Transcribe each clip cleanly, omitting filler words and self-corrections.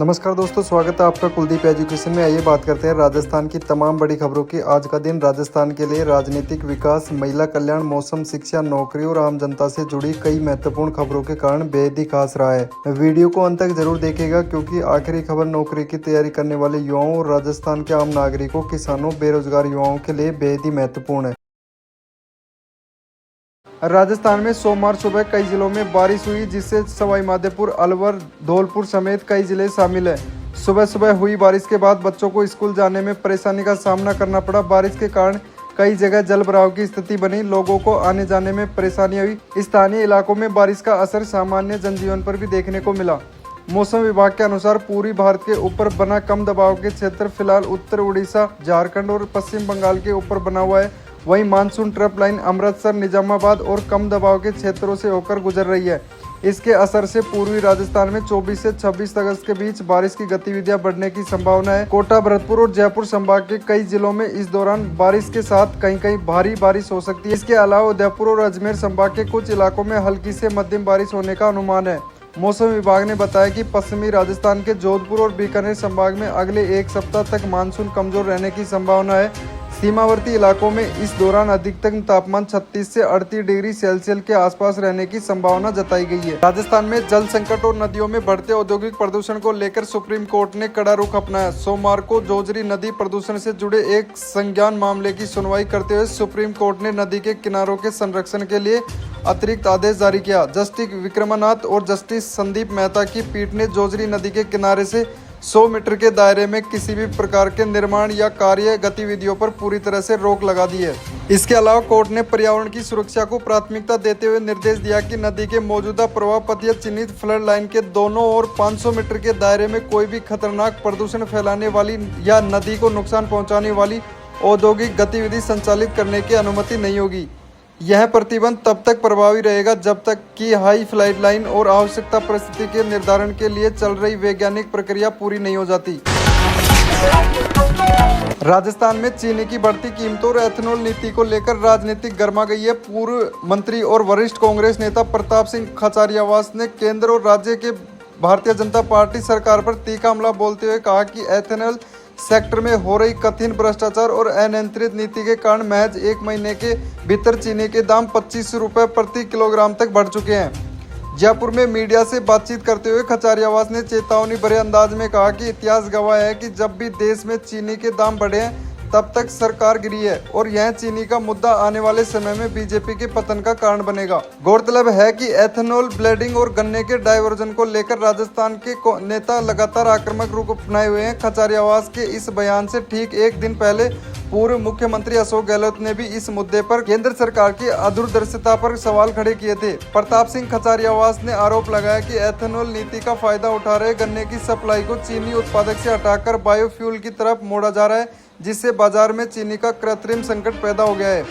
नमस्कार दोस्तों, स्वागत है आपका कुलदीप एजुकेशन में। आइए बात करते हैं राजस्थान की तमाम बड़ी खबरों की। आज का दिन राजस्थान के लिए राजनीतिक विकास, महिला कल्याण, मौसम, शिक्षा, नौकरी और आम जनता से जुड़ी कई महत्वपूर्ण खबरों के कारण बेहद ही खास रहा है। वीडियो को अंत तक जरूर देखिएगा क्योंकि आखिरी खबर नौकरी की तैयारी करने वाले युवाओं और राजस्थान के आम नागरिकों, किसानों, बेरोजगार युवाओं के लिए बेहद ही महत्वपूर्ण है। राजस्थान में सोमवार सुबह कई जिलों में बारिश हुई, जिससे सवाई माधोपुर, अलवर, धौलपुर समेत कई जिले शामिल हैं। सुबह सुबह हुई बारिश के बाद बच्चों को स्कूल जाने में परेशानी का सामना करना पड़ा। बारिश के कारण कई जगह जल भराव की स्थिति बनी, लोगों को आने जाने में परेशानी हुई। स्थानीय इलाकों में बारिश का असर सामान्य जनजीवन पर भी देखने को मिला। मौसम विभाग के अनुसार पूरी भारत के ऊपर बना कम दबाव के क्षेत्र फिलहाल उत्तर उड़ीसा, झारखंड और पश्चिम बंगाल के ऊपर बना हुआ है। वहीं monsoon trough line Amritsar, Nizamabad और कम दबाव के क्षेत्रों से होकर गुजर रही है। इसके असर से पूर्वी राजस्थान में 24 से 26 अगस्त के बीच बारिश की गतिविधियां बढ़ने की संभावना है। कोटा, भरतपुर और जयपुर संभाग के कई जिलों में इस दौरान बारिश के साथ कहीं कहीं भारी बारिश हो सकती है। इसके अलावा उदयपुर और अजमेर संभाग के कुछ इलाकों में हल्की से मध्यम बारिश होने का अनुमान है। मौसम विभाग ने बताया कि पश्चिमी राजस्थान के जोधपुर और बीकानेर संभाग में अगले एक सप्ताह तक मानसून कमजोर रहने की संभावना है। सीमावर्ती इलाकों में इस दौरान अधिकतम तापमान 36 से 38 डिग्री सेल्सियस के आसपास रहने की संभावना जताई गई है। राजस्थान में जल संकट और नदियों में बढ़ते औद्योगिक प्रदूषण को लेकर सुप्रीम कोर्ट ने कड़ा रुख अपनाया। सोमवार को जोजरी नदी प्रदूषण से जुड़े एक संज्ञान मामले की सुनवाई करते हुए सुप्रीम कोर्ट ने नदी के किनारों के संरक्षण के लिए अतिरिक्त आदेश जारी किया। जस्टिस विक्रमानाथ और जस्टिस संदीप मेहता की पीठ ने जोजरी नदी के किनारे से 100 मीटर के दायरे में किसी भी प्रकार के निर्माण या कार्य गतिविधियों पर पूरी तरह से रोक लगा दी है। इसके अलावा कोर्ट ने पर्यावरण की सुरक्षा को प्राथमिकता देते हुए निर्देश दिया कि नदी के मौजूदा प्रवाह पथ या चिन्हित फ्लड लाइन के दोनों ओर 500 मीटर के दायरे में कोई भी खतरनाक प्रदूषण फैलाने वाली या नदी को नुकसान पहुंचाने वाली औद्योगिक गतिविधि संचालित करने की अनुमति नहीं होगी। यह प्रतिबंध तब तक प्रभावी रहेगा जब तक कि हाई फ्लड लाइन और आवश्यकता परिस्थिति के निर्धारण के लिए चल रही वैज्ञानिक प्रक्रिया पूरी नहीं हो जाती। राजस्थान में चीनी की बढ़ती कीमतों और एथेनॉल नीति को लेकर राजनीतिक गर्मा गई है। पूर्व मंत्री और वरिष्ठ कांग्रेस नेता प्रताप सिंह खचारियावास ने केंद्र और राज्य के भारतीय जनता पार्टी सरकार पर तीखा हमला बोलते हुए कहा कि एथेनॉल सेक्टर में हो रही कथिन भ्रष्टाचार और अनियंत्रित नीति के कारण महज एक महीने के भीतर चीनी के दाम 25 रुपये प्रति किलोग्राम तक बढ़ चुके हैं। जयपुर में मीडिया से बातचीत करते हुए खचारियावास ने चेतावनी भरे अंदाज में कहा कि इतिहास गवाह है कि जब भी देश में चीनी के दाम बढ़े हैं तब तक सरकार गिरी है और यह चीनी का मुद्दा आने वाले समय में बीजेपी के पतन का कारण बनेगा। गौरतलब है कि एथेनॉल ब्लेंडिंग और गन्ने के डाइवर्जन को लेकर राजस्थान के नेता लगातार आक्रामक रुख अपनाए हुए हैं। खचारियावास के इस बयान से ठीक एक दिन पहले पूर्व मुख्यमंत्री अशोक गहलोत ने भी इस मुद्दे पर केंद्र सरकार की अदूरदर्शिता पर सवाल खड़े किए थे। प्रताप सिंह खचारियावास ने आरोप लगाया कि एथेनॉल नीति का फायदा उठा रहे गन्ने की सप्लाई को चीनी उत्पादक से हटाकर बायोफ्यूल की तरफ मोड़ा जा रहा है, जिससे बाजार में चीनी का कृत्रिम संकट पैदा हो गया है।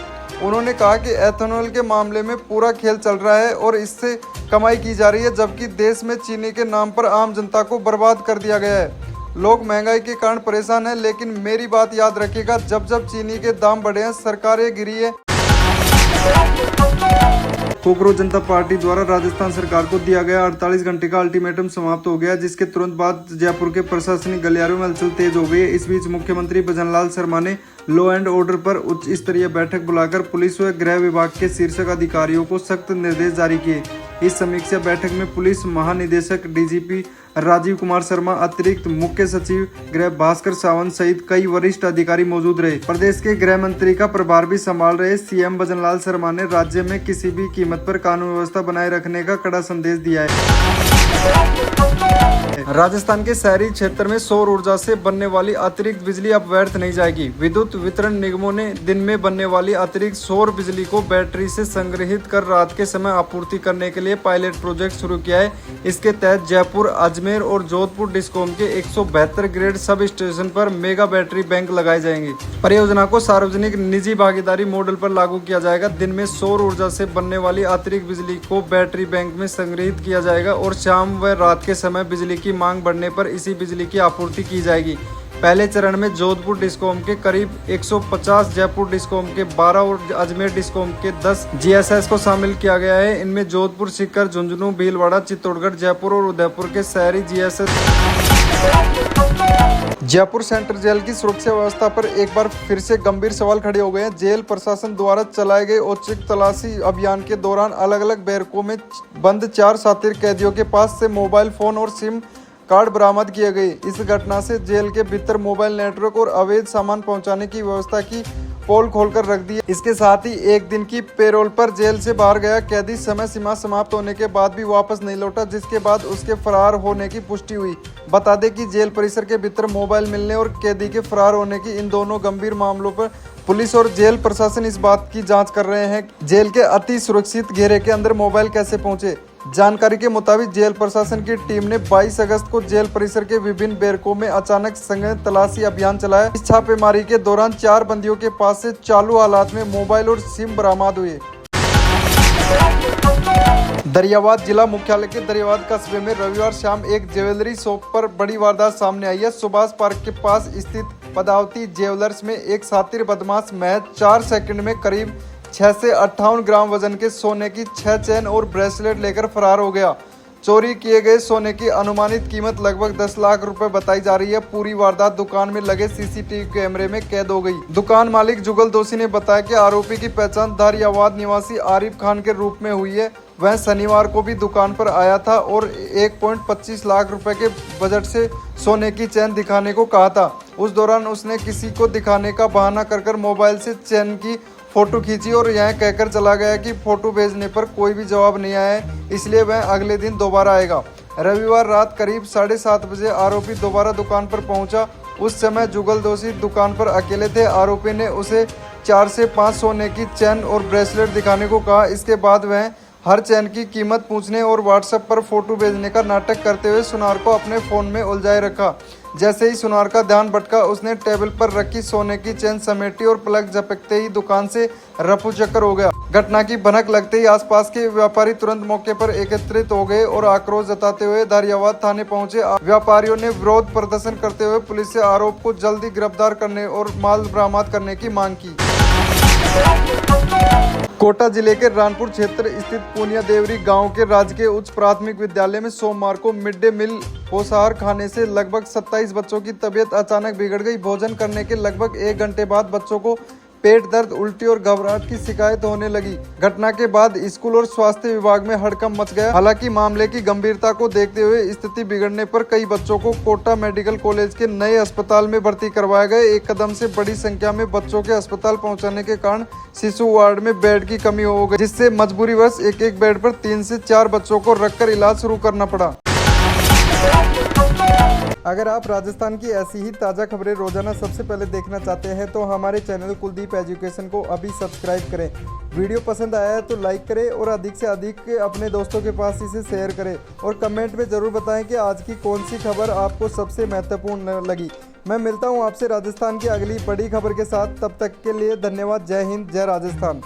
उन्होंने कहा कि एथेनॉल के मामले में पूरा खेल चल रहा है और इससे कमाई की जा रही है, जबकि देश में चीनी के नाम पर आम जनता को बर्बाद कर दिया गया है। लोग महंगाई के कारण परेशान हैं, लेकिन मेरी बात याद रखिएगा, जब जब चीनी के दाम बढ़े हैं सरकारें गिरी है। कोकरोच जनता पार्टी द्वारा राजस्थान सरकार को दिया गया 48 घंटे का अल्टीमेटम समाप्त हो गया, जिसके तुरंत बाद जयपुर के प्रशासनिक गलियारों में हलचल तेज हो गई है। इस बीच मुख्यमंत्री भजनलाल शर्मा ने लॉ एंड ऑर्डर पर उच्च स्तरीय बैठक बुलाकर पुलिस व गृह विभाग के शीर्ष अधिकारियों को सख्त निर्देश जारी किए। इस समीक्षा बैठक में पुलिस महानिदेशक डीजीपी राजीव कुमार शर्मा, अतिरिक्त मुख्य सचिव गृह भास्कर सावंत सहित कई वरिष्ठ अधिकारी मौजूद रहे। प्रदेश के गृह मंत्री का प्रभार भी संभाल रहे सीएम भजनलाल शर्मा ने राज्य में किसी भी कीमत पर कानून व्यवस्था बनाए रखने का कड़ा संदेश दिया है। राजस्थान के शहरी क्षेत्र में सौर ऊर्जा से बनने वाली अतिरिक्त बिजली अब व्यर्थ नहीं जाएगी। विद्युत वितरण निगमों ने दिन में बनने वाली अतिरिक्त सौर बिजली को बैटरी से संग्रहित कर रात के समय आपूर्ति करने के लिए पायलट प्रोजेक्ट शुरू किया है। इसके तहत जयपुर, अजमेर और जोधपुर डिस्कॉम के 172 ग्रेड सब स्टेशन पर मेगा बैटरी बैंक लगाए जाएंगे। परियोजना को सार्वजनिक निजी भागीदारी मॉडल पर लागू किया जाएगा। दिन में सौर ऊर्जा से बनने वाली अतिरिक्त बिजली को बैटरी बैंक में संग्रहित किया जाएगा और शाम व रात के समय बिजली की मांग बढ़ने पर इसी बिजली की आपूर्ति की जाएगी। पहले चरण में जोधपुर डिस्कॉम के करीब 150, जयपुर डिस्कॉम के 12 और अजमेर डिस्कॉम के 10 जीएसएस को शामिल किया गया है। इनमें जोधपुर, सीकर, झुंझुनू, भीलवाड़ा, चित्तौड़गढ़, जयपुर और उदयपुर के शहरी जीएसएस जयपुर सेंट्रल जेल की सुरक्षा व्यवस्था पर एक बार फिर से गंभीर सवाल खड़े हो गए हैं। जेल प्रशासन द्वारा चलाए गए औचक तलाशी अभियान के दौरान अलग अलग बैरकों में बंद 4 शातिर कैदियों के पास से मोबाइल फोन और सिम कार्ड बरामद किए गए। इस घटना से जेल के भीतर मोबाइल नेटवर्क और अवैध सामान पहुंचाने की व्यवस्था की पोल खोलकर रख दी है। इसके साथ ही एक दिन की पेरोल पर जेल से बाहर गया कैदी समय सीमा समाप्त होने के बाद भी वापस नहीं लौटा, जिसके बाद उसके फरार होने की पुष्टि हुई। बता दें कि जेल परिसर के भीतर मोबाइल मिलने और कैदी के फरार होने की इन दोनों गंभीर मामलों पर पुलिस और जेल प्रशासन इस बात की जांच कर रहे हैं जेल के अति सुरक्षित घेरे के अंदर मोबाइल कैसे पहुंचे। जानकारी के मुताबिक जेल प्रशासन की टीम ने 22 अगस्त को जेल परिसर के विभिन्न बैरकों में अचानक संघटित तलाशी अभियान चलाया। इस छापेमारी के दौरान 4 बंदियों के पास से चालू हालात में मोबाइल और सिम बरामद हुए। दरियाबाद जिला मुख्यालय के दरियाबाद कस्बे में रविवार शाम एक ज्वेलरी शॉप पर बड़ी वारदात सामने आई है। सुभाष पार्क के पास स्थित पदावती ज्वेलर्स में एक शातिर बदमाश महज 4 सेकंड में करीब 6 से 58 ग्राम वजन के सोने की 6 चेन और ब्रेसलेट लेकर फरार हो गया। चोरी किए गए सोने की अनुमानित कीमत लगभग 10 लाख रुपए बताई जा रही है। पूरी वारदात दुकान में लगे सीसीटीवी कैमरे में कैद हो गई। दुकान मालिक जुगल दोषी ने बताया कि आरोपी की पहचान दरियाबाद निवासी आरिफ खान के रूप में हुई है। वह शनिवार को भी दुकान पर आया था और 1.25 लाख रुपए के बजट से सोने की चेन दिखाने को कहा था। उस दौरान उसने किसी को दिखाने का बहाना कर मोबाइल से चेन की फोटो खींची और यह कहकर चला गया कि फोटो भेजने पर कोई भी जवाब नहीं आया है, इसलिए वह अगले दिन दोबारा आएगा। रविवार रात करीब 7:30 बजे आरोपी दोबारा दुकान पर पहुंचा। उस समय जुगल दोषी दुकान पर अकेले थे। आरोपी ने उसे 4 से 5 सोने की चेन और ब्रेसलेट दिखाने को कहा। इसके बाद वह हर चेन की कीमत पूछने और व्हाट्सएप पर फोटो भेजने का नाटक करते हुए सुनार को अपने फोन में उलझाए रखा। जैसे ही सुनार का ध्यान भटका, उसने टेबल पर रखी सोने की चेन समेटी और प्लग झपकते ही दुकान से रफू चक्कर हो गया। घटना की भनक लगते ही आसपास के व्यापारी तुरंत मौके पर एकत्रित हो गए और आक्रोश जताते हुए दरियाबाद थाने पहुंचे। व्यापारियों ने विरोध प्रदर्शन करते हुए पुलिस से आरोप को जल्दी गिरफ्तार करने और माल बरामद करने की मांग की। कोटा जिले के रानपुर क्षेत्र स्थित पुनिया देवरी गांव के राजकीय उच्च प्राथमिक विद्यालय में सोमवार को मिड डे मील पोषाहार खाने से लगभग 27 बच्चों की तबीयत अचानक बिगड़ गई। भोजन करने के लगभग 1 घंटे बाद बच्चों को पेट दर्द, उल्टी और घबराहट की शिकायत होने लगी। घटना के बाद स्कूल और स्वास्थ्य विभाग में हड़कंप मच गया। हालांकि मामले की गंभीरता को देखते हुए स्थिति बिगड़ने पर कई बच्चों को कोटा मेडिकल कॉलेज के नए अस्पताल में भर्ती करवाया गया। एक कदम से बड़ी संख्या में बच्चों के अस्पताल पहुंचाने के कारण शिशु वार्ड में बेड की कमी हो गई, जिससे मजबूरीवश एक बेड पर 3 से 4 बच्चों को रखकर इलाज शुरू करना पड़ा। अगर आप राजस्थान की ऐसी ही ताज़ा खबरें रोजाना सबसे पहले देखना चाहते हैं तो हमारे चैनल कुलदीप एजुकेशन को अभी सब्सक्राइब करें। वीडियो पसंद आया है तो लाइक करें और अधिक से अधिक अपने दोस्तों के पास इसे शेयर करें और कमेंट में ज़रूर बताएं कि आज की कौन सी खबर आपको सबसे महत्वपूर्ण लगी। मैं मिलता हूं आपसे राजस्थान की अगली बड़ी खबर के साथ। तब तक के लिए धन्यवाद। जय हिंद, जय राजस्थान।